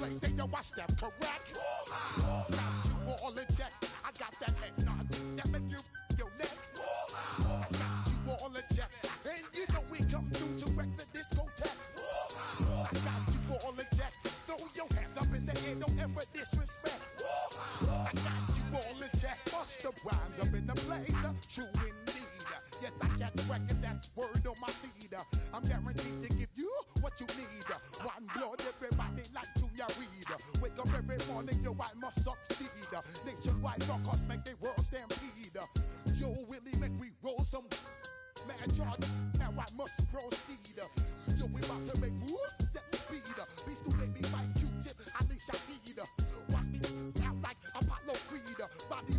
play, say yo, I step correct. Got you all in check. I got that head nod that make you your neck. I got you all in check. And you know we come through to wreck the discotheque. I got you all in check. Throw your hands up in the air, don't ever disrespect. I got you all in check. Bust the rhymes up in the place, true indeed. Yes, I got the record, that's word on my feed. I'm guaranteed to give you what you need. One blood, everybody like Junior Reed. Wake up every morning, yo, I must succeed. Nationwide rockers make the world stampede. Yo, Willie, make we roll some mad charge. Now I must proceed. Yo, we about to make moves, set speed. Beats to make me fight Q-tip, Ali Shaheed. Watch me out like Apollo Creed. Body,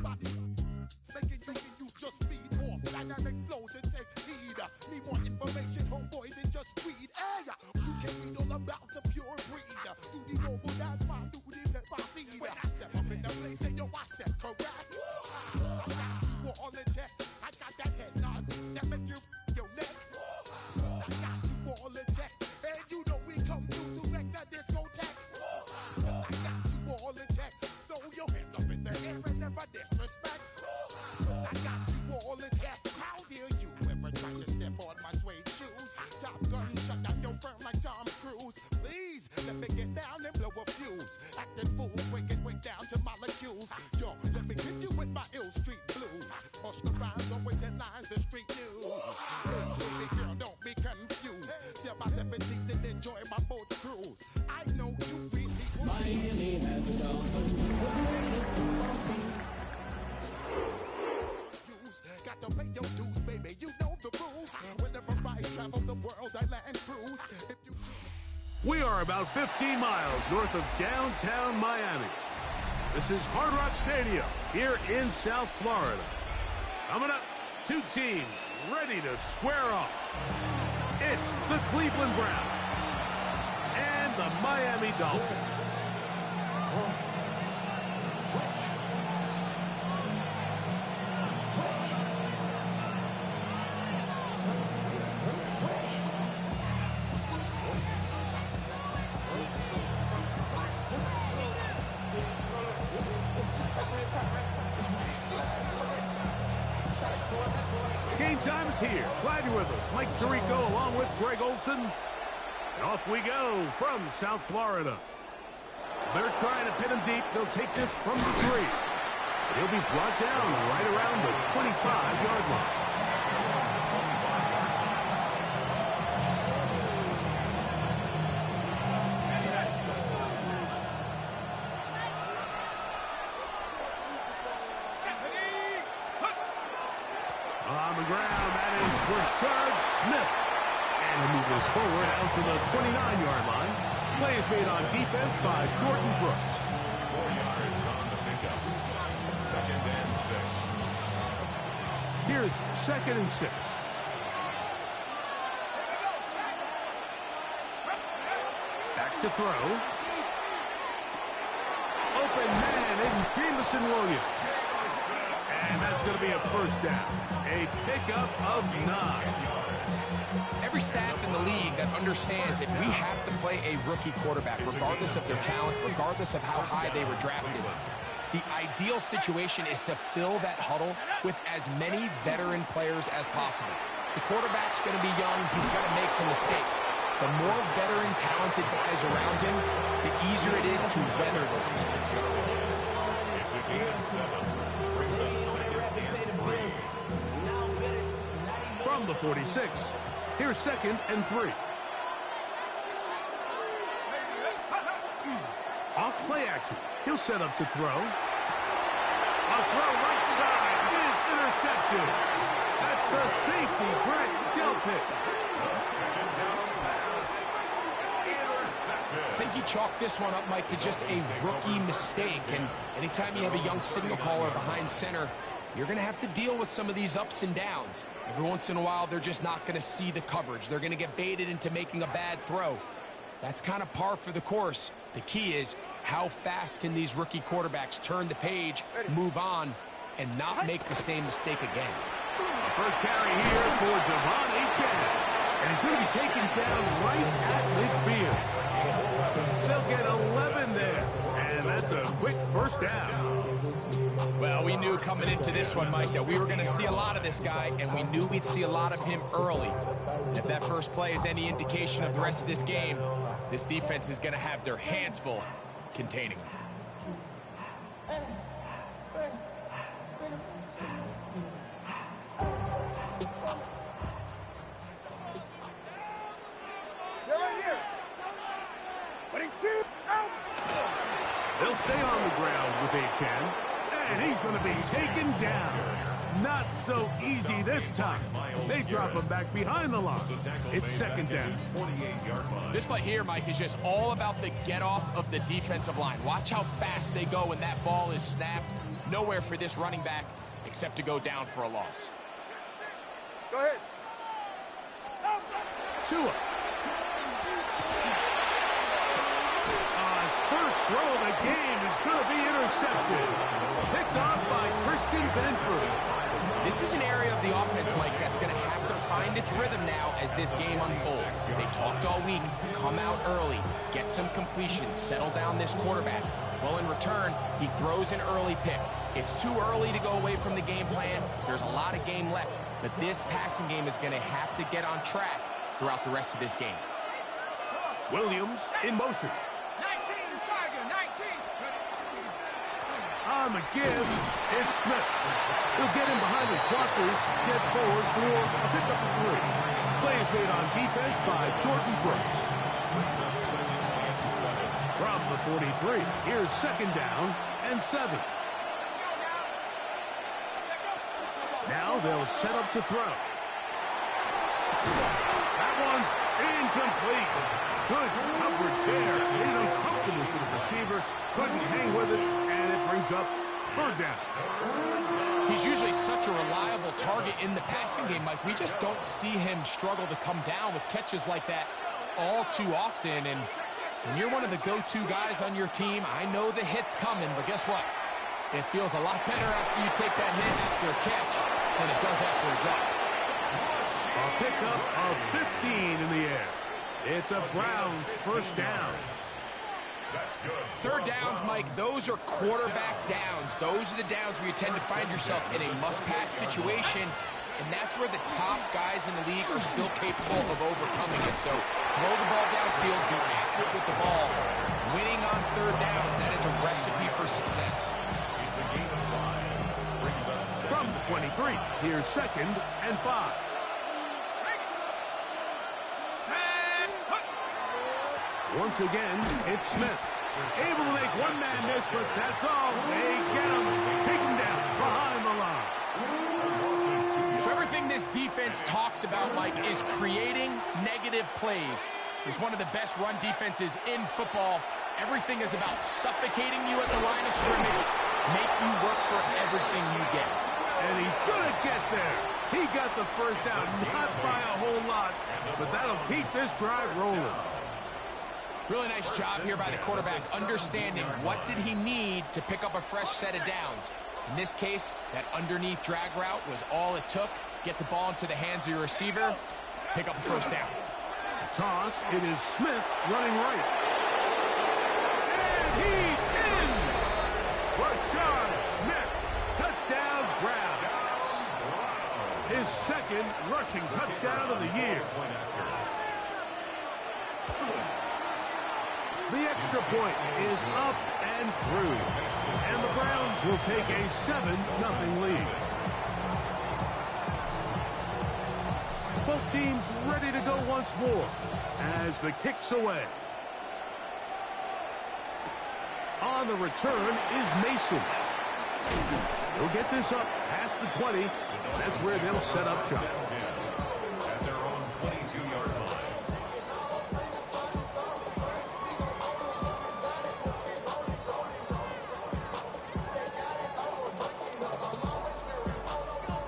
making you just feed off dynamic flows and take heed. Need more information, homeboy, than just read. Hey, you can read all about the pure breed. Do the noble dance, my duty, let my seed. When I step up in the place, say yo, I step correct. I got you all in check. I got that head nod that make you your neck. I got you all in check. And you know we come through to wreck the discotheque. I got you all in check. Throw your hands up in the air and never disrespect. I got you all in check. How dare you ever try to step on my suede shoes? Top Gun shut down your firm like Tom Cruise. Please let me get down and blow a fuse. Acting fool, breaking way down to molecules. Yo, let me hit you with my ill street blues. Bust the rhymes, always headlines, the street news. Hey, baby girl, don't be confused. Step by 17 and enjoy my boat cruise. I know you really want Miami has it all. Got to pay your dues, baby. You know the rules. Whenever I travel the world, I land cruise. If you We are about 15 miles north of downtown Miami. This is Hard Rock Stadium here in South Florida. Coming up, two teams ready to square off. It's the Cleveland Browns and the Miami Dolphins. Game time is here. Glad you're with us. Mike Tirico along with Greg Olson. And off we go from South Florida. They're trying to pin him deep. They'll take this from the 3. He'll be brought down right around the 25-yard line. On the ground, that is Rashard Smith. And he'll move this forward out to the 29-yard line. Play is made on defense by Jordan Brooks. 4 yards on the pickup. 2nd and 6. Here's 2nd and 6. Back to throw. Open man is Jameson Williams. And that's going to be a first down. A pickup of 9. Every staff in the league that understands that we have to play a rookie quarterback, regardless of their talent, regardless of how high they were drafted. The ideal situation is to fill that huddle with as many veteran players as possible. The quarterback's going to be young. He's going to make some mistakes. The more veteran, talented guys around him, the easier it is to weather those mistakes. It's a gain of 7. Brings up 2nd and 3. From the 46, here's 2nd and 3. Off play action. He'll set up to throw. A throw right side is intercepted. That's the safety, Brett Delpit. I think you chalk this one up, Mike, to just a rookie mistake. And anytime you have a young signal caller behind center, you're going to have to deal with some of these ups and downs. Every once in a while, they're just not going to see the coverage. They're going to get baited into making a bad throw. That's kind of par for the course. The key is how fast can these rookie quarterbacks turn the page, move on, and not make the same mistake again. The first carry here for Devon Achane. And he's going to be taken down right at midfield. They'll get 11 there. And that's a quick first down. Well, we knew coming into this one, Mike, that we were going to see a lot of this guy, and we knew we'd see a lot of him early. And if that first play is any indication of the rest of this game, this defense is going to have their hands full containing him. They'll stay on the ground with Achan, and he's going to be taken down. Not so easy this time. They drop him back behind the line. It's second down. This play here, Mike, is just all about the get-off of the defensive line. Watch how fast they go when that ball is snapped. Nowhere for this running back except to go down for a loss. Go ahead. Tua. First throw of the game is going to be intercepted. Picked off by Christian Benford. This is an area of the offense, Mike, that's going to have to find its rhythm now as this game unfolds. They talked all week, come out early, get some completions, settle down this quarterback. Well, in return, he throws an early pick. It's too early to go away from the game plan. There's a lot of game left, but this passing game is going to have to get on track throughout the rest of this game. Williams in motion. On the give, it's Smith. He'll get in behind the blockers, get forward for a pickup of 3. Play is made on defense by Jordan Brooks. From the 43, here's second down and 7. Now they'll set up to throw. That one's incomplete. Good coverage there. Made it uncomfortable for the receiver. Couldn't hang with it, and it brings up third down. He's usually such a reliable target in the passing game, Mike. We just don't see him struggle to come down with catches like that all too often. And when you're one of the go-to guys on your team, I know the hit's coming, but guess what? It feels a lot better after you take that hit after a catch than it does after a drop. A pickup of 15 in the air. It's a Browns first down. Third downs, Mike, those are quarterback downs. Those are the downs where you tend to find yourself in a must-pass situation, and that's where the top guys in the league are still capable of overcoming it. So throw the ball downfield, be accurate with the ball. Winning on third downs, that is a recipe for success. From the 23, here's second and 5. Once again, it's Smith. Able to make one man miss, but that's all. They get him. Take him down behind the line. So everything this defense talks about, Mike, is creating negative plays. It's one of the best run defenses in football. Everything is about suffocating you at the line of scrimmage, make you work for everything you get. And he's going to get there. He got the first down, not by a whole lot, but that'll keep this drive rolling. Really nice job here by the quarterback, understanding what did he need to pick up a fresh set of downs. In this case, that underneath drag route was all it took. Get the ball into the hands of your receiver, pick up a first down. Toss, it is Smith running right. And he's in! Rashard Smith, touchdown Browns. His second rushing touchdown of the year. The extra point is up and through. And the Browns will take a 7-0 lead. Both teams ready to go once more as the kick's away. On the return is Mason. He'll get this up past the 20. That's where they'll set up shop. At their own 22-yard line.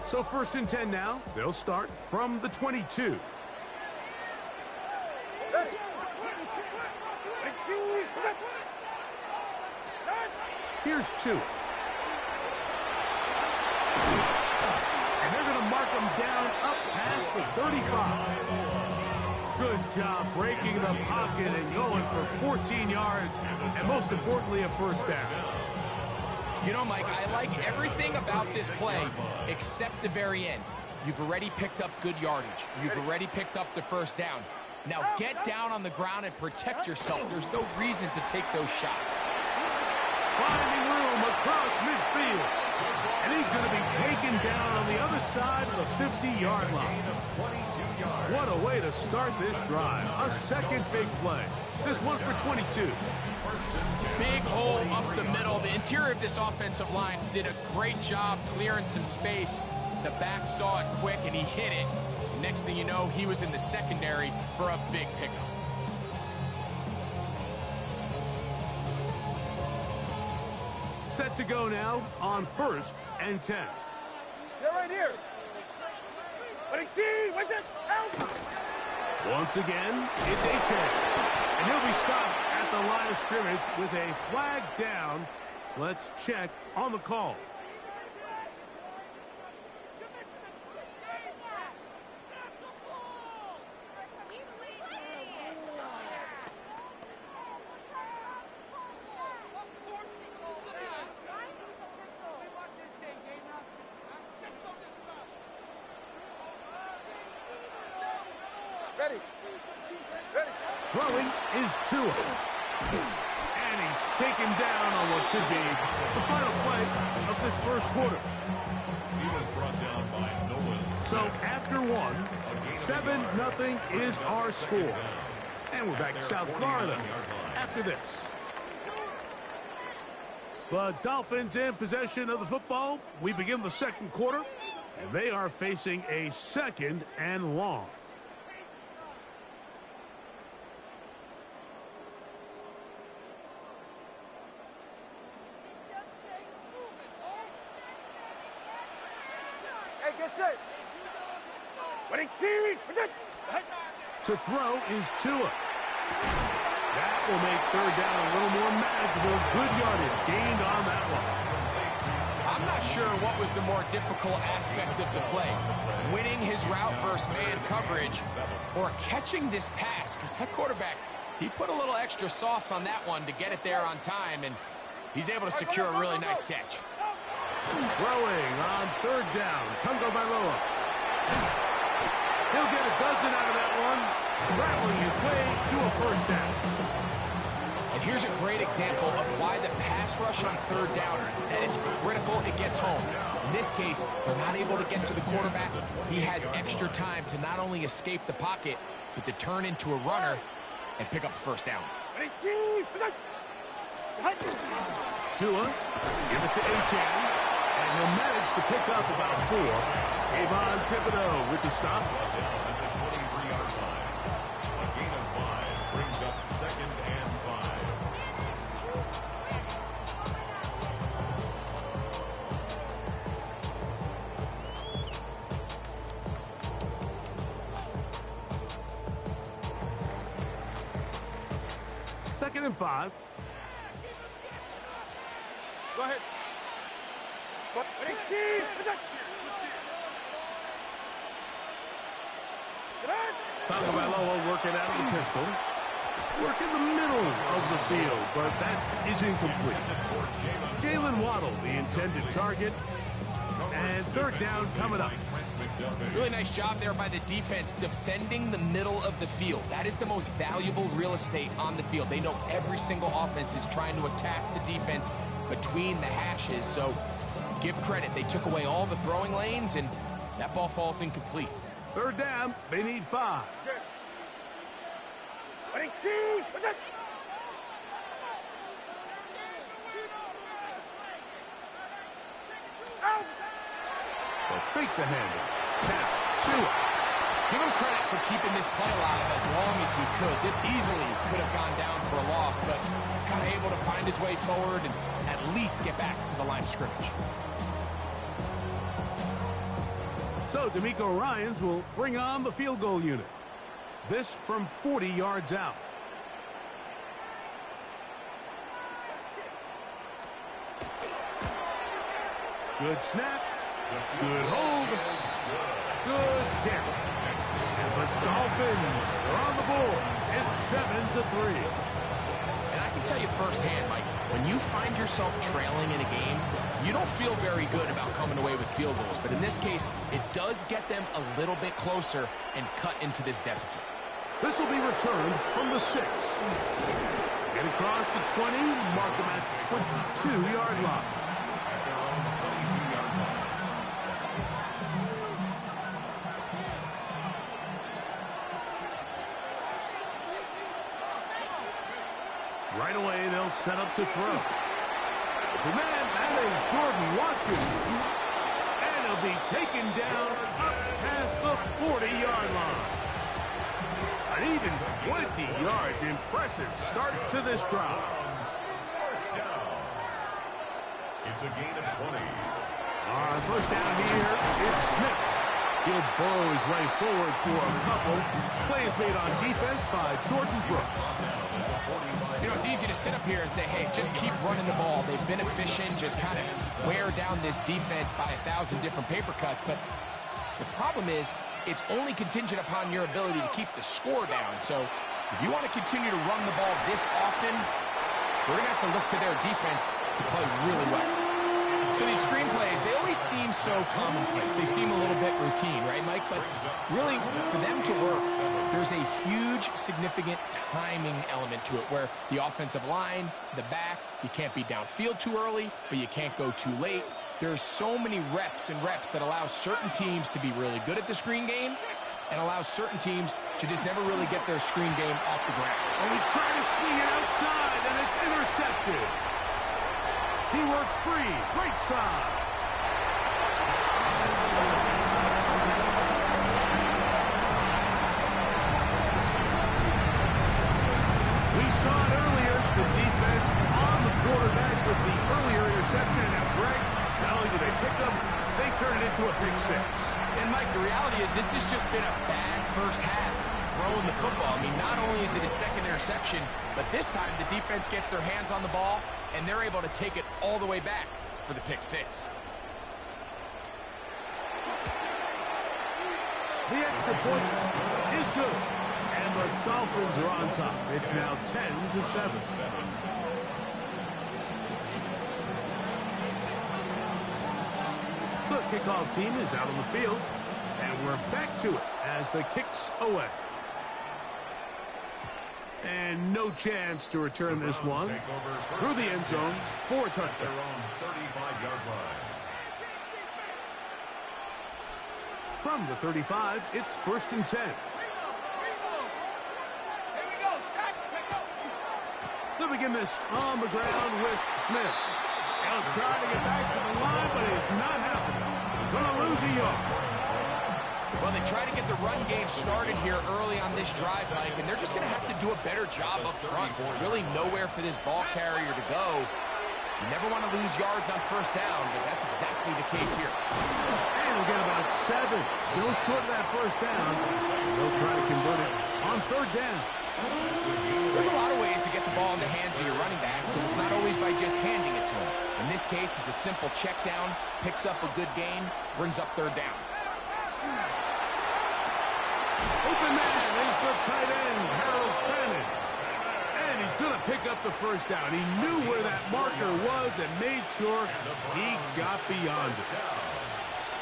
So first and 10 now. They'll start from the 22. Here's 2. And they're going to mark them down up past the 35. Good job breaking the pocket and going for 14 yards, and most importantly, a first down. You know, Mike, I like everything about this play except the very end. You've already picked up good yardage. You've already picked up the first down. Now get down on the ground and protect yourself. There's no reason to take those shots. Finding room across midfield. And he's going to be taken down on the other side of the 50-yard line. What a way to start this drive. A second big play. This one for 22. Big hole up the middle. The interior of this offensive line did a great job clearing some space. The back saw it quick, and he hit it. The next thing you know, he was in the secondary for a big pickup. Set to go now on 1st and 10. They're right here. Once again, it's a 10. And he'll be stopped at the line of scrimmage with a flag down. Let's check on the call. Ready. Ready. Throwing is Tua. And he's taken down on what should be the final play of this first quarter. He was brought down by Nolan. So after one, 7-0 is our score. And we're back to South Florida after this. The Dolphins in possession of the football. We begin the second quarter, and they are facing a 2nd and long. Hey, get set. Ready, team. To throw is Tua. That will make 3rd down a little more manageable. Good yardage gained on that one. I'm not sure what was the more difficult aspect of the play. Winning his route versus man coverage or catching this pass, because that quarterback, he put a little extra sauce on that one to get it there on time, and he's able to secure a really nice catch. Throwing on 3rd down, Tungo Bailoa. He'll get a dozen out of that one, scrabbling his way to a first down. And here's a great example of why the pass rush on 3rd down, that it's critical it gets home. In this case, they're not able to get to the quarterback. He has extra time to not only escape the pocket, but to turn into a runner and pick up the first down. Tua, give it to Achane, and he'll manage to pick up about 4. Avon Thibodeau with the stop. At the 23-yard line. A gain of 5 brings up 2nd and 5. Second and 5. Go ahead. Ready, team. Tungo Bailoa working out of the pistol. Work in the middle of the field, but that is incomplete. Jalen Waddle, the intended target. And 3rd down coming up. Really nice job there by the defense defending the middle of the field. That is the most valuable real estate on the field. They know every single offense is trying to attack the defense between the hashes. So give credit. They took away all the throwing lanes, and that ball falls incomplete. 3rd down, they need 5. Ready, team. They'll fake the handle. Now, Tua. Give him credit for keeping this play alive as long as he could. This easily could have gone down for a loss, but he's kind of able to find his way forward and at least get back to the line of scrimmage. So, D'Amico Ryans will bring on the field goal unit. This from 40 yards out. Good snap. Good hold. Good catch. And the Dolphins are on the score. It's 7-3. And I can tell you firsthand, Mike, when you find yourself trailing in a game, you don't feel very good about coming away with field goals. But in this case, it does get them a little bit closer and cut into this deficit. This will be returned from the 6. Get across the 20, mark them at the 22-yard line. At their own 22-yard line. Right away, they'll set up to throw. The man, that is Jordan Watkins. And he'll be taken down up past the 40-yard line. An even 20 yards. Impressive start to this drive. First down. It's a gain of 20. On first down here, it's Smith. He'll burrow his way forward for a couple. Play is made on defense by Jordan Brooks. You know, it's easy to sit up here and say, hey, just keep running the ball. They've been efficient, just kind of wear down this defense by 1,000 different paper cuts. But the problem is, it's only contingent upon your ability to keep the score down. So if you want to continue to run the ball this often, we're going to have to look to their defense to play really well. So these screenplays, they always seem so commonplace. They seem a little bit routine, right, Mike? But really, for them to work, there's a huge, significant timing element to it where the offensive line, the back, you can't be downfield too early, but you can't go too late. There's so many reps and reps that allow certain teams to be really good at the screen game and allow certain teams to just never really get their screen game off the ground. And we try to swing it outside, and it's intercepted. He works free, right side. We saw it earlier, the defense on the quarterback with the earlier interception. Now, Greg, not only do they pick up, they turn it into a pick 6. And, Mike, the reality is this has just been a bad first half throwing the football. I mean, not only is it a second interception, but this time the defense gets their hands on the ball, and they're able to take it all the way back for the pick 6. The extra point is good. And the Dolphins are on top. It's now 10-7. The kickoff team is out on the field. And we're back to it as the kick's away. And no chance to return this one through the end zone for a touchdown. Their own 35-yard line. From the 35, it's 1st and 10. They'll begin this on the ground with Smith. He'll try to get back to the line, but it's not happening. Gonna lose a yard. Well, they try to get the run game started here early on this drive, Mike, and they're just going to have to do a better job up front. There's really nowhere for this ball carrier to go. You never want to lose yards on first down, but that's exactly the case here. And we'll get about 7. Still short of that first down. They'll try to convert it on 3rd down. There's a lot of ways to get the ball in the hands of your running backs, and it's not always by just handing it to them. In this case, it's a simple check down, picks up a good gain, brings up 3rd down. Open man is the tight end, Harold Fannin. And he's going to pick up the first down. He knew where that marker was and made sure he got beyond it.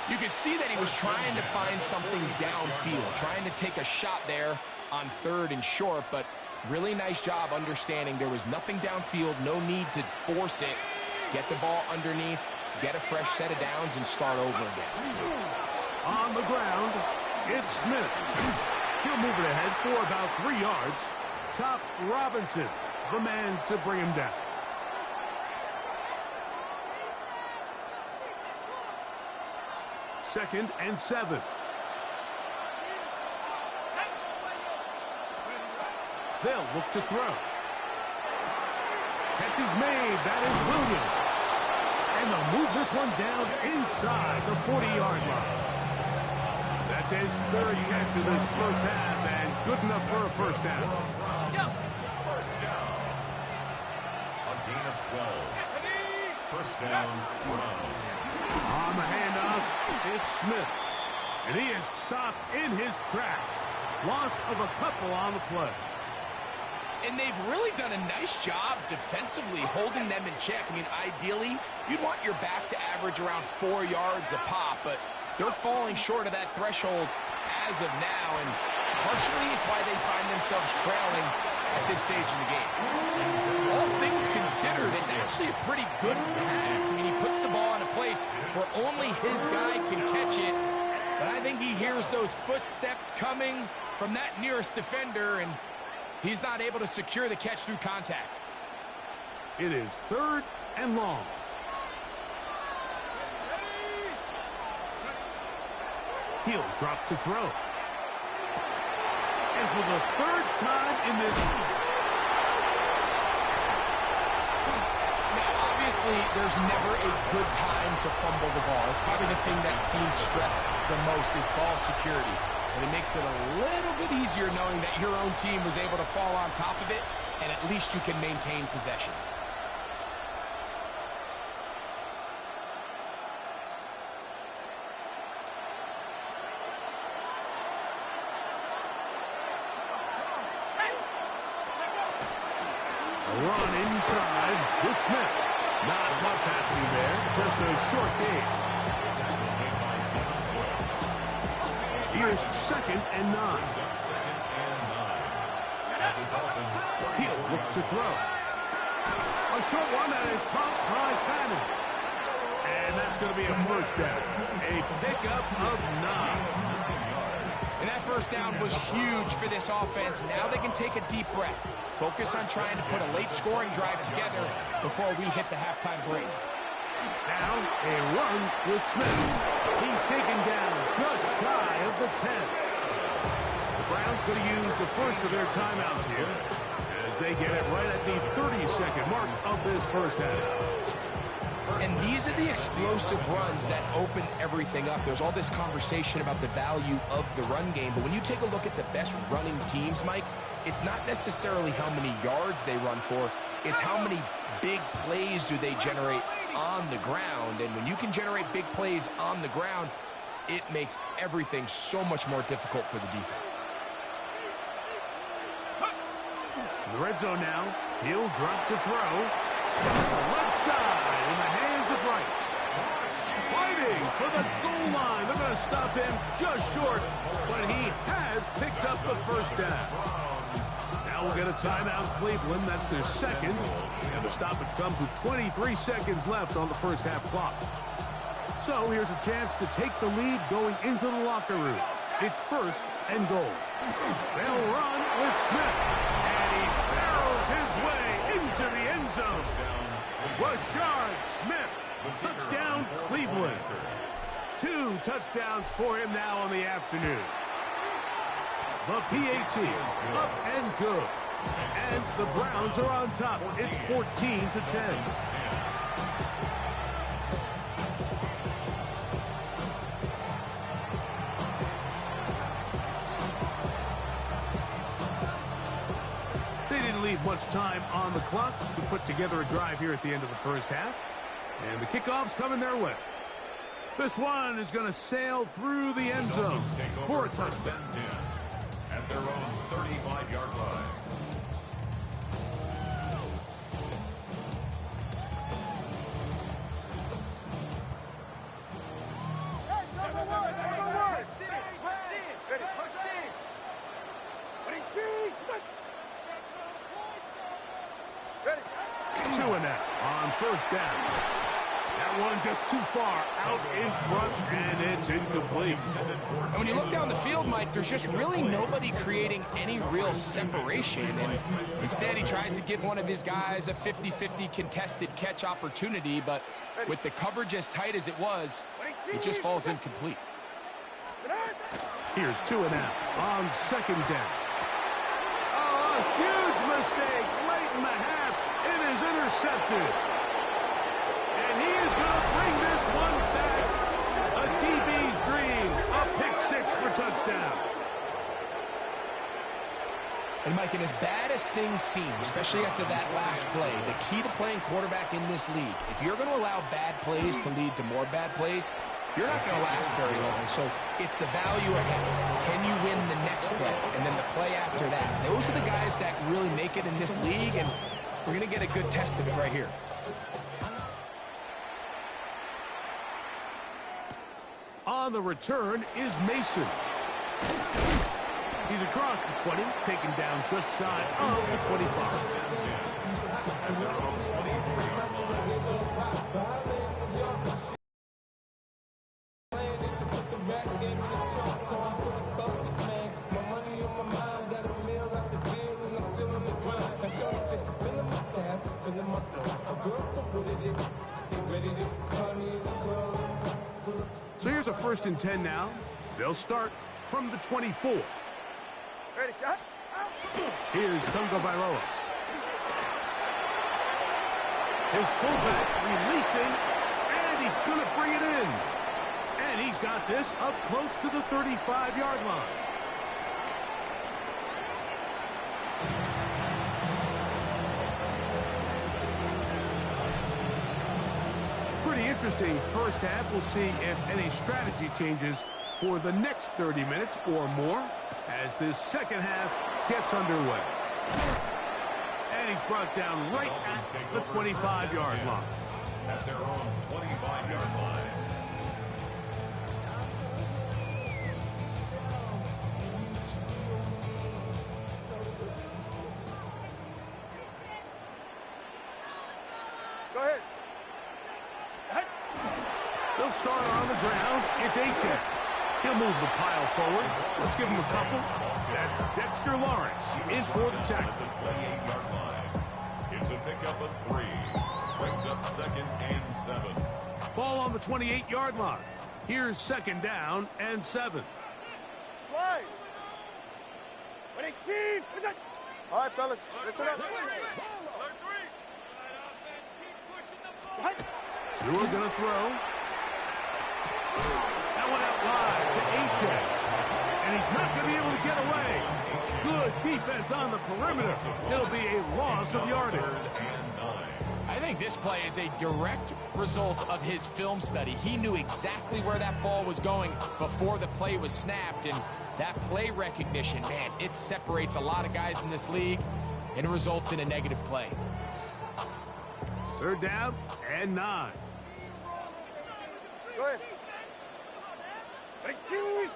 You could see that he was trying to find something downfield, trying to take a shot there on 3rd and short, but really nice job understanding there was nothing downfield, no need to force it. Get the ball underneath, get a fresh set of downs, and start over again. On the ground, it's Smith. He'll move it ahead for about 3 yards. Top Robinson, the man to bring him down. Second and 7. They'll look to throw. Catch is made. That is Williams. And they'll move this one down inside the 40-yard line. That's his 3rd catch of this first half, and good enough for a first down. First down. A gain of 12. First down, 12. On the handoff, it's Smith. And he is stopped in his tracks. Loss of a couple on the play. And they've really done a nice job defensively holding them in check. I mean, ideally, you'd want your back to average around 4 yards a pop, but they're falling short of that threshold as of now, and partially it's why they find themselves trailing at this stage of the game. All things considered, it's actually a pretty good pass. I mean, he puts the ball in a place where only his guy can catch it, but I think he hears those footsteps coming from that nearest defender, and he's not able to secure the catch through contact. It is 3rd and long. He'll drop to throw. And for the 3rd time in this game. Now, obviously, there's never a good time to fumble the ball. It's probably the thing that teams stress the most is ball security. And it makes it a little bit easier knowing that your own team was able to fall on top of it, and at least you can maintain possession. A run inside with Smith. Not much happening there, just a short gain. Here's 2nd and 9. He'll look to throw. A short one that is caught by Madden. And that's going to be a 1st down. A pickup of 9. And that 1st down was huge for this offense. Now they can take a deep breath. Focus on trying to put a late scoring drive together before we hit the halftime break. Now a run with Smith. He's taken down just shy of the 10. The Browns going to use the first of their timeouts here as they get it right at the 30-second mark of this 1st half. And these are the explosive runs that open everything up. There's all this conversation about the value of the run game, but when you take a look at the best running teams, Mike, it's not necessarily how many yards they run for, it's how many big plays do they generate on the ground. And when you can generate big plays on the ground, it makes everything so much more difficult for the defense. In the red zone now, he'll drop to throw. Left side in the hands of Rice. Fighting for the goal line. They're going to stop him just short, but he has picked up the 1st down. Now we'll get a timeout, Cleveland. That's their 2nd. And the stoppage comes with 23 seconds left on the 1st half clock. So here's a chance to take the lead going into the locker room. It's 1st and goal. They'll run with Smith. And he barrels his way into the end zone. Rashard Smith. Touchdown, Cleveland. 2 touchdowns for him now on the afternoon. The PAT up and good. And the Browns are on top. It's 14-10. They didn't leave much time on the clock to put together a drive here at the end of the 1st half. And the kickoff's coming their way. This one is going to sail through the end zone for a touchdown. At their own 35-yard line. On 1st down. That one just too far out in front, and it's incomplete. And when you look down the field, Mike, there's just really nobody creating any real separation. And instead, he tries to give one of his guys a 50-50 contested catch opportunity, but with the coverage as tight as it was, it just falls incomplete. Here's 2 and out on 2nd down. Oh, a huge mistake late in the half. It is intercepted. And he is going to bring this one back. A DB's dream. A pick 6 for touchdown. And, Mike, and as bad as things seem, especially after that last play, the key to playing quarterback in this league, if you're going to allow bad plays to lead to more bad plays, you're not going to last very long. So it's the value of can you win the next play and then the play after that. Those are the guys that really make it in this league, and we're going to get a good test of it right here. On the return is Mason. He's across the 20, taken down just shy of the 25. So here's a 1st and 10 now. They'll start from the 24. Ready, shot. Here's Tunga Bailoa. His fullback releasing, and he's going to bring it in. And he's got this up close to the 35-yard line. Pretty interesting first half. We'll see if any strategy changes for the next 30 minutes or more as this second half gets underway. And he's brought down right at the 25-yard line. At their own 25-yard line. Go ahead. They'll start on the ground. It's A-Check. He'll move the pile forward. Let's give him a couple. That's Dexter Lawrence in for the tackle. The 28-yard line. It's a pickup of 3. Brings up 2nd and 7. Ball on the 28-yard line. Here's 2nd down and 7. Fly. Winning team. All right, fellas, listen up. Two are going to throw. That one out wide to A-Check. And he's not going to be able to get away. Good defense on the perimeter. It'll be a loss of yardage. I think this play is a direct result of his film study. He knew exactly where that ball was going before the play was snapped, and that play recognition, man, it separates a lot of guys in this league, and it results in a negative play. 3rd down and 9. Go ahead. Winning team.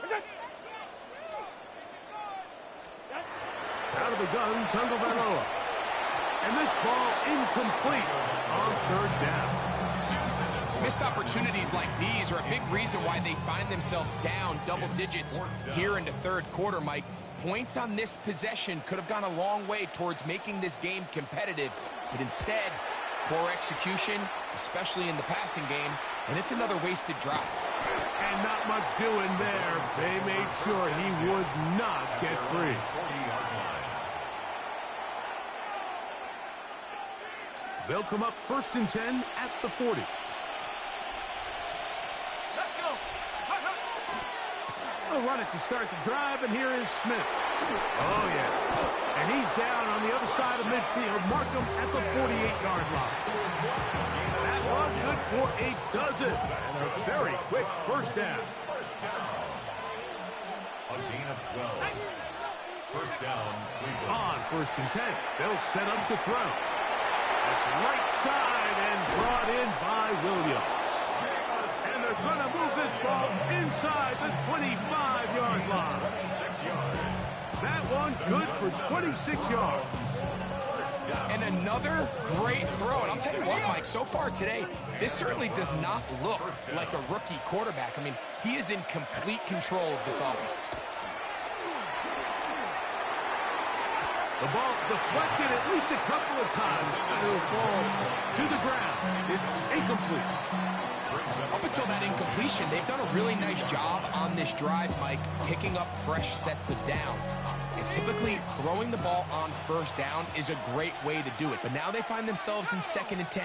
Out of the gun, Tunga Bailoa. And this ball incomplete on 3rd down. Missed opportunities like these are a big reason why they find themselves down double digits here in the 3rd quarter, Mike. Points on this possession could have gone a long way towards making this game competitive, but instead, poor execution, especially in the passing game, and it's another wasted drive. And not much doing there. They made sure he would not get free. They'll come up 1st and 10 at the 40. Let's go. They'll run it to start the drive, and here is Smith. Oh, yeah. And he's down on the other side of midfield. Mark him at the 48-yard line. That one good for a dozen. And a very quick 1st down. A gain of 12. 1st down, Cleveland. On 1st and 10, they'll set up to throw. It's right side and brought in by Williams. And they're going to move this ball inside the 25-yard line. 6 yards. That one good for 26 yards. And another great throw. And I'll tell you what, Mike, so far today, this certainly does not look like a rookie quarterback. I mean, he is in complete control of this offense. The ball deflected at least a couple of times, and it'll fall to the ground. It's incomplete. Up until that incompletion, they've done a really nice job on this drive, Mike, picking up fresh sets of downs. And typically, throwing the ball on 1st down is a great way to do it. But now they find themselves in 2nd and 10.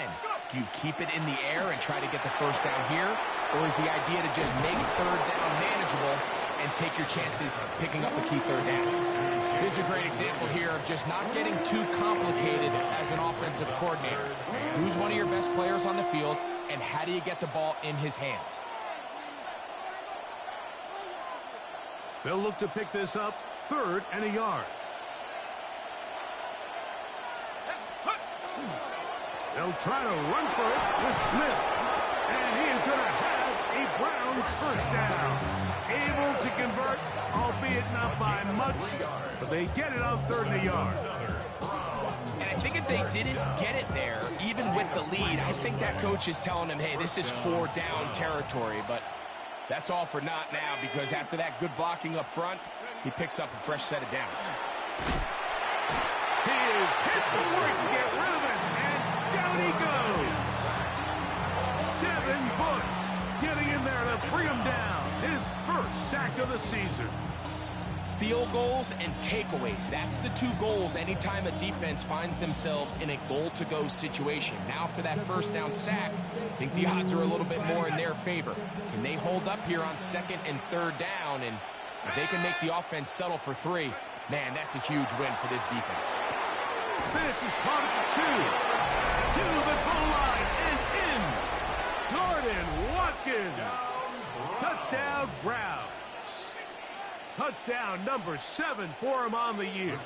Do you keep it in the air and try to get the 1st down here? Or is the idea to just make 3rd down manageable and take your chances of picking up a key 3rd down? This is a great example here of just not getting too complicated as an offensive coordinator. Who's one of your best players on the field, and how do you get the ball in his hands? They'll look to pick this up, 3rd and a yard. They'll try to run for it with Smith. And he is going to have a Browns first down. Able to convert, albeit not by much, but they get it on 3rd and a yard. And I think if they didn't get it there, even with the lead, I think that coach is telling them, hey, this is 4-down territory. But that's all for naught now, because after that good blocking up front, he picks up a fresh set of downs. He is hit before he can get rid of it, and down he goes. Devin Bush getting in there to bring him down. His first sack of the season. Field goals and takeaways. That's the 2 goals anytime a defense finds themselves in a goal-to-go situation. Now, after that first down sack, I think the odds are a little bit more in their favor. Can they hold up here on 2nd and 3rd down? And if they can make the offense settle for 3, man, that's a huge win for this defense. This is caught at the 2. To the goal line and in. Gordon Watkins. Touchdown, Browns. Touchdown number 7 for him on the year.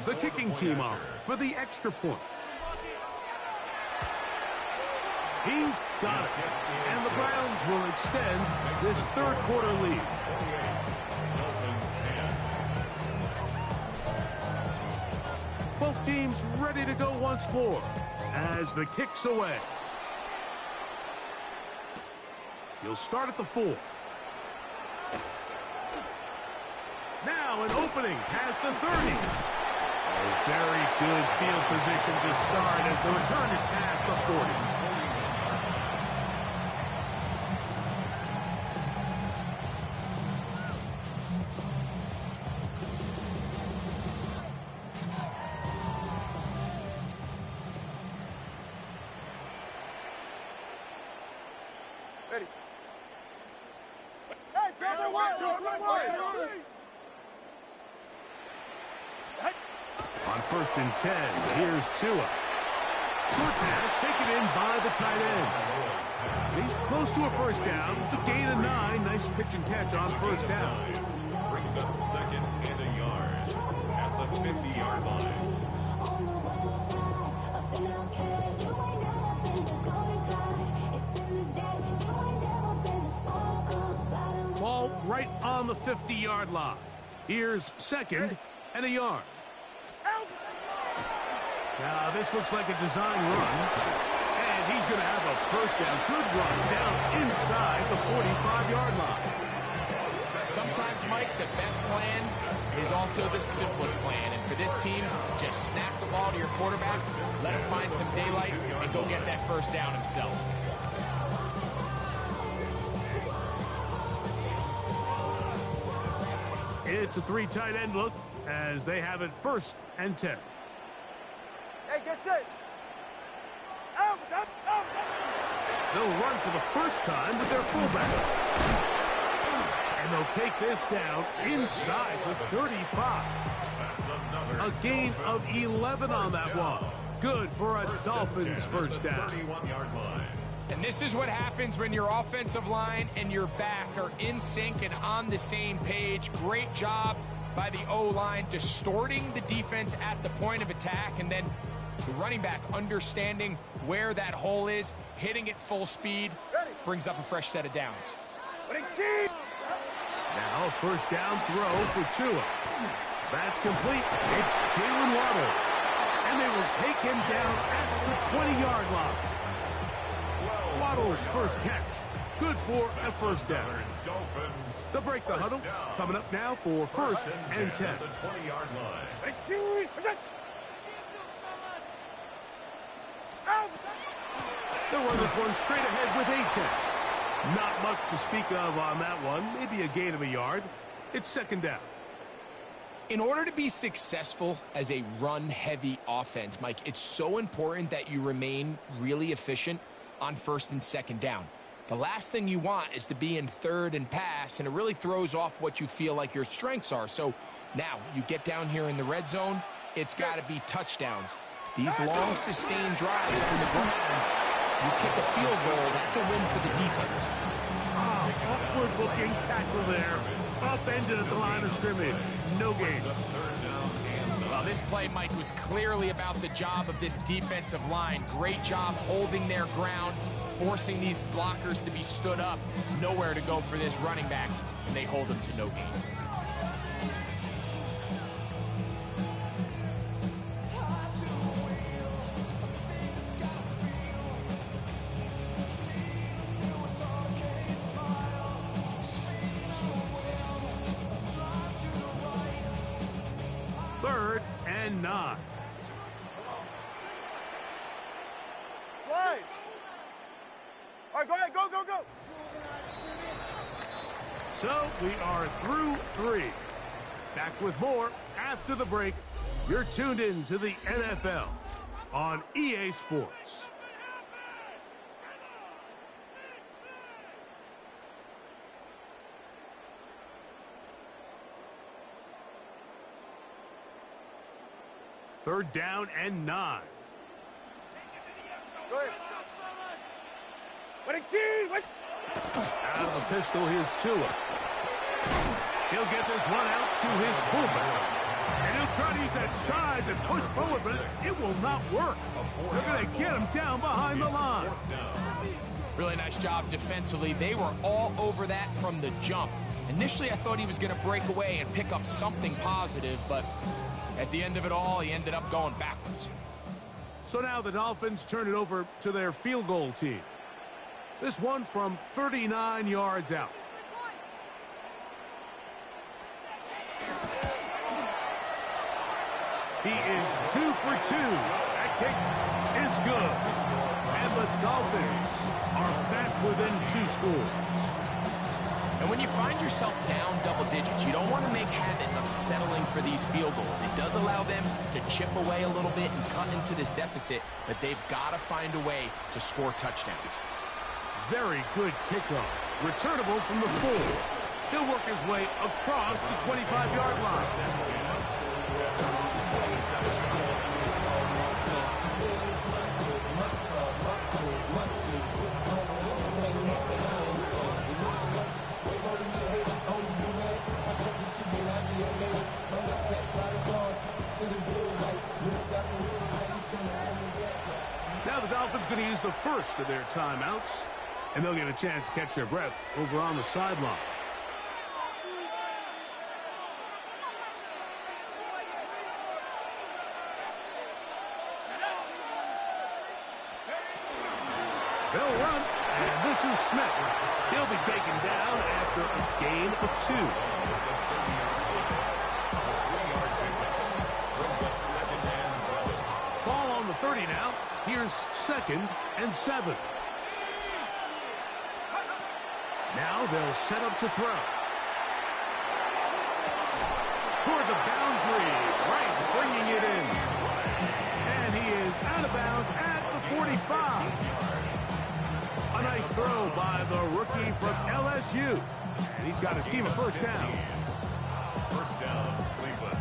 The kicking team on for the extra point. He's got it. And the Browns will extend this 3rd quarter lead. Both teams ready to go once more as the kick's away. He'll start at the 4. Now an opening past the 30. A very good field position to start as the return is past the 40. Ready. Hey, double one. On 1st and 10, here's Tua. Short pass taken in by the tight end. He's close to a first down. It's a gain of 9. Nice pitch and catch on first down. Brings up 2nd and a yard at the 50-yard line. Ball right on the 50-yard line. Here's 2nd and a yard. Now, this looks like a design run. And he's going to have a first down. Good run down inside the 45-yard line. Sometimes, Mike, the best plan is also the simplest plan. And for this team, just snap the ball to your quarterback, let him find some daylight, and go get that first down himself. It's a 3 tight end look as they have it 1st and 10. Hey, get set. Out. They'll run for the first time with their fullback. And they'll take this down inside the 35. A gain of 11 on that one. Good for a Dolphins first down. And this is what happens when your offensive line and your back are in sync and on the same page. Great job by the O-line distorting the defense at the point of attack, and then the running back understanding where that hole is, hitting it full speed, brings up a fresh set of downs. Now a first down throw for Tua. That's complete. It's Jalen Waddle. And they will take him down at the 20-yard line. Waddle's first catch. Good for a first down. They'll break the huddle. Coming up now for 1st and 10. The 20-yard line. They'll run this one straight ahead with A-10. Not much to speak of on that one. Maybe a gain of a yard. It's 2nd down. In order to be successful as a run-heavy offense, Mike, it's so important that you remain really efficient on 1st and 2nd down. The last thing you want is to be in 3rd and pass, and it really throws off what you feel like your strengths are. So now you get down here in the red zone, it's got to be touchdowns. These long, sustained drives on the ground, you kick a field goal, that's a win for the defense. backward-looking tackle there. Upended at the line of scrimmage. No gain. Well, this play, Mike, was clearly about the job of this defensive line. Great job holding their ground, forcing these blockers to be stood up. Nowhere to go for this running back, and they hold him to no gain. Third and 9. Slide. All right, go ahead. Go, go, go. So we are through 3. Back with more after the break. You're tuned in to the NFL on EA Sports. Third down and 9. Go ahead. Out of the pistol, here's Tua. He'll get this one out to his fullback. And he'll try to use that size and push forward, but it will not work. They're going to get him down behind the line. Really nice job defensively. They were all over that from the jump. Initially, I thought he was going to break away and pick up something positive, but at the end of it all, he ended up going backwards. So now the Dolphins turn it over to their field goal team. This one from 39 yards out. He is 2 for 2. That kick is good. And the Dolphins are back within 2 scores. And when you find yourself down double digits, you don't want to make habit of settling for these field goals. It does allow them to chip away a little bit and cut into this deficit, but they've got to find a way to score touchdowns. Very good kickoff. Returnable from the 4. He'll work his way across the 25-yard line. Now the Dolphins going to use the first of their timeouts, and they'll get a chance to catch their breath over on the sideline. They'll run, and this is Smith. He'll be taken down after a gain of 2. Ball on the 30 now. Here's 2nd and 7. Now they'll set up to throw. Toward the boundary. Rice bringing it in. And he is out of bounds at the 45. A nice throw by the rookie from LSU. And he's got his team a first down. First down, Cleveland.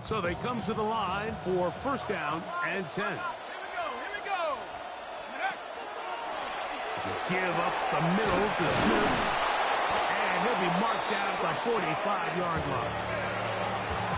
So they come to the line for first down and 10. Here we go. To give up the middle to Smith. And he'll be marked down at the 45-yard line.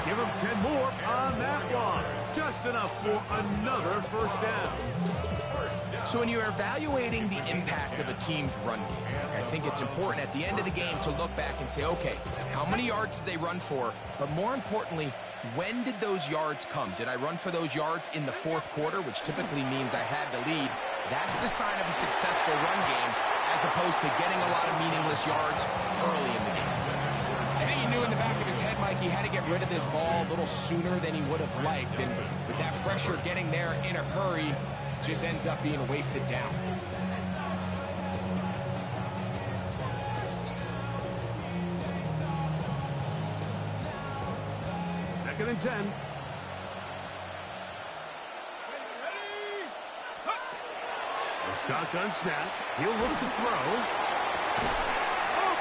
Give him 10 more on that one. Just enough for another first down. So when you're evaluating the impact of a team's run game, I think it's important at the end of the game to look back and say, okay, how many yards did they run for? But more importantly, when did those yards come? Did I run for those yards in the 4th quarter, which typically means I had the lead? That's the sign of a successful run game, as opposed to getting a lot of meaningless yards early in the game. I think he knew in the back of his head, Mike, he had to get rid of this ball a little sooner than he would have liked. And with that pressure getting there in a hurry, just ends up being wasted down. Second and 10. A shotgun snap. He'll look to throw.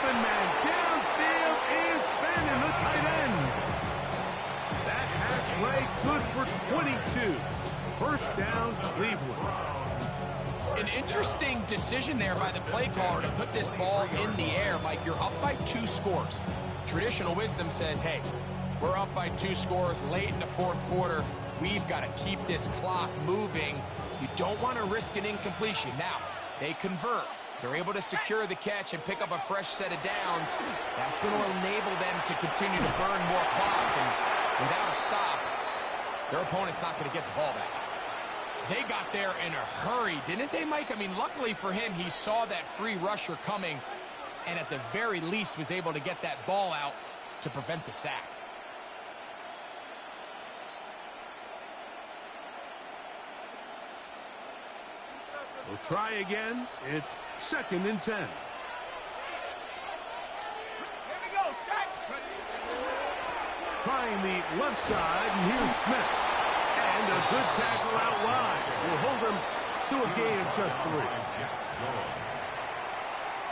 Open man downfield is Fenn in the tight end. That halfway good for 22. First down, Cleveland. An interesting decision there by the play caller to put this ball in the air. Mike, you're up by 2 scores. Traditional wisdom says, hey, we're up by 2 scores late in the fourth quarter. We've got to keep this clock moving. You don't want to risk an incompletion. Now, they convert. They're able to secure the catch and pick up a fresh set of downs. That's going to enable them to continue to burn more clock. And without a stop, their opponent's not going to get the ball back. They got there in a hurry, didn't they, Mike? I mean, luckily for him, he saw that free rusher coming and at the very least was able to get that ball out to prevent the sack. We'll try again. It's 2nd and 10. Here we go, sack. Trying the left side, and here's Smith. And a good tackle out wide. Will hold him to a gain of just 3.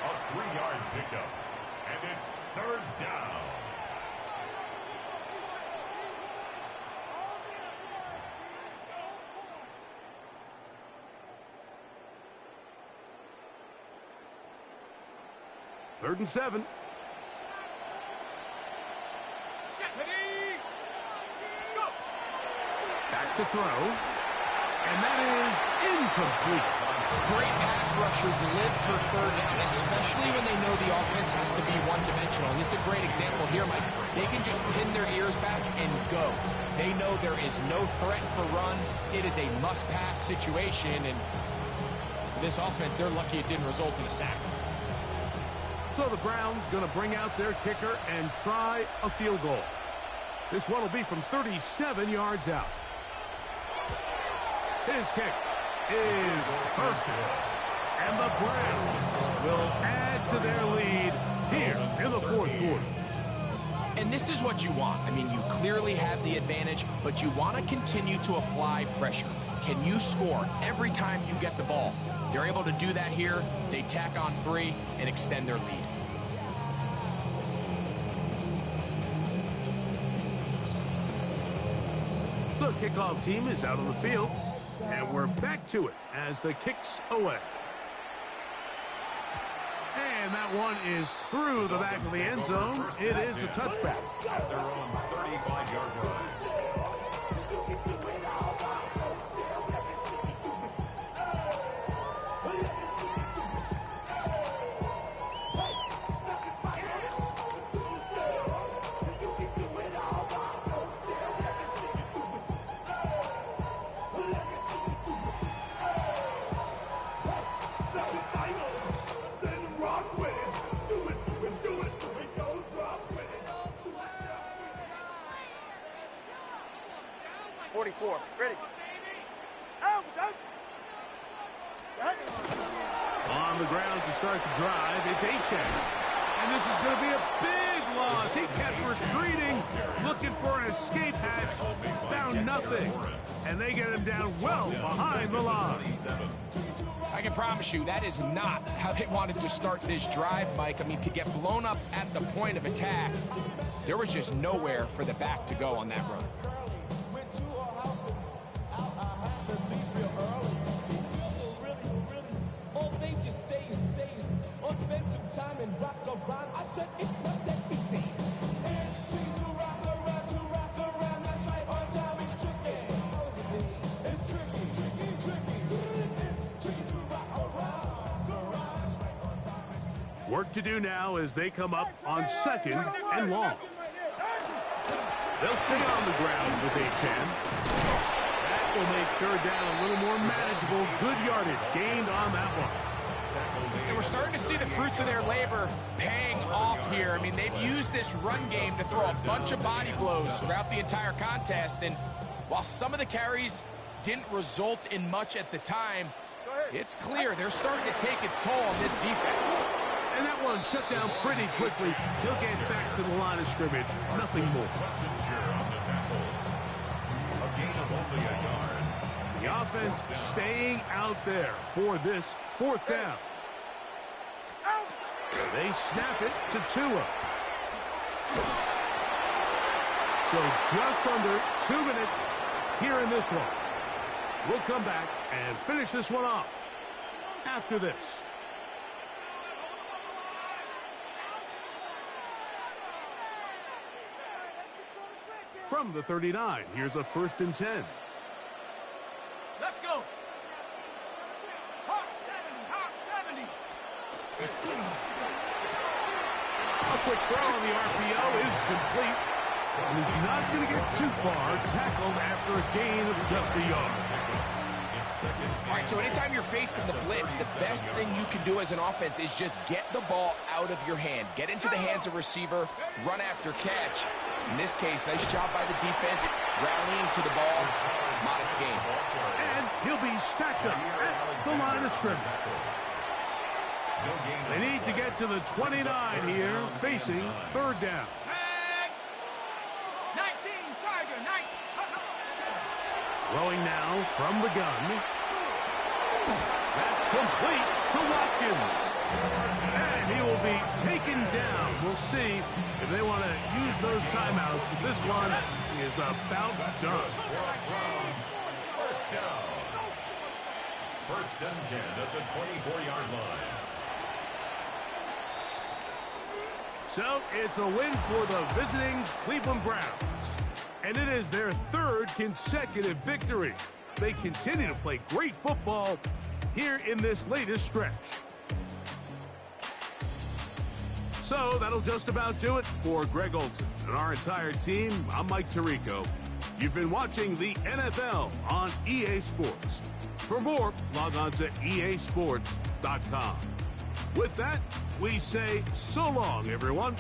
A 3-yard pickup, and it's 3rd down. Third and 7. Back to throw. And that is incomplete. Great pass rushers live for 3rd down, especially when they know the offense has to be one-dimensional. And this is a great example here, Mike. They can just pin their ears back and go. They know there is no threat for run. It is a must-pass situation. And for this offense, they're lucky it didn't result in a sack. So the Browns going to bring out their kicker and try a field goal. This one will be from 37 yards out. His kick is perfect. And the Browns will add to their lead here in the fourth quarter. And this is what you want. I mean, you clearly have the advantage, but you want to continue to apply pressure. Can you score every time you get the ball? They're able to do that here. They tack on 3 and extend their lead. The kickoff team is out on the field, and we're back to it as the kick's away. And that one is through the back of the end zone. It is a touchback. At their own 35-yard line. Ready. On the ground to start the drive, it's H.S. And this is going to be a big loss. He kept retreating, looking for an escape hatch, found nothing. And they get him down well behind the line. I can promise you that is not how they wanted to start this drive, Mike. I mean, to get blown up at the point of attack, there was just nowhere for the back to go on that run. Work to do now as they come up on 2nd and long. They'll stay on the ground with a 10. That will make 3rd down a little more manageable. Good yardage gained on that one. And we're starting to see the fruits of their labor paying off here. I mean, they've used this run game to throw a bunch of body blows throughout the entire contest. And while some of the carries didn't result in much at the time, it's clear they're starting to take its toll on this defense. And that one shut down pretty quickly. He'll get back to the line of scrimmage. Nothing more. A gain of only a yard. The offense staying out there for this 4th down. They snap it to Tua. So just under 2 minutes here in this one. We'll come back and finish this one off after this. From the 39, here's a 1st and 10. Let's go. Hawk 70. A quick throw on the RPO is complete. And he's not going to get too far, tackled after a gain of just a yard. All right, so anytime you're facing the blitz, the best thing you can do as an offense is just get the ball out of your hand. Get into the hands of receiver, run after catch. In this case, nice job by the defense, rallying to the ball. Modest gain. And he'll be stacked up at the line of scrimmage. They need to get to the 29 here, facing 3rd down. 19, Tiger, 19. Throwing now from the gun. That's complete to Watkins. And he will be taken down. We'll see if they want to use those timeouts. This one is about done. First down. 1st and 10 at the 24-yard line. So it's a win for the visiting Cleveland Browns. And it is their 3rd consecutive victory. They continue to play great football here in this latest stretch. So that'll just about do it for Greg Olsen and our entire team. I'm Mike Tirico. You've been watching the NFL on EA Sports. For more, log on to easports.com. With that, we say so long, everyone.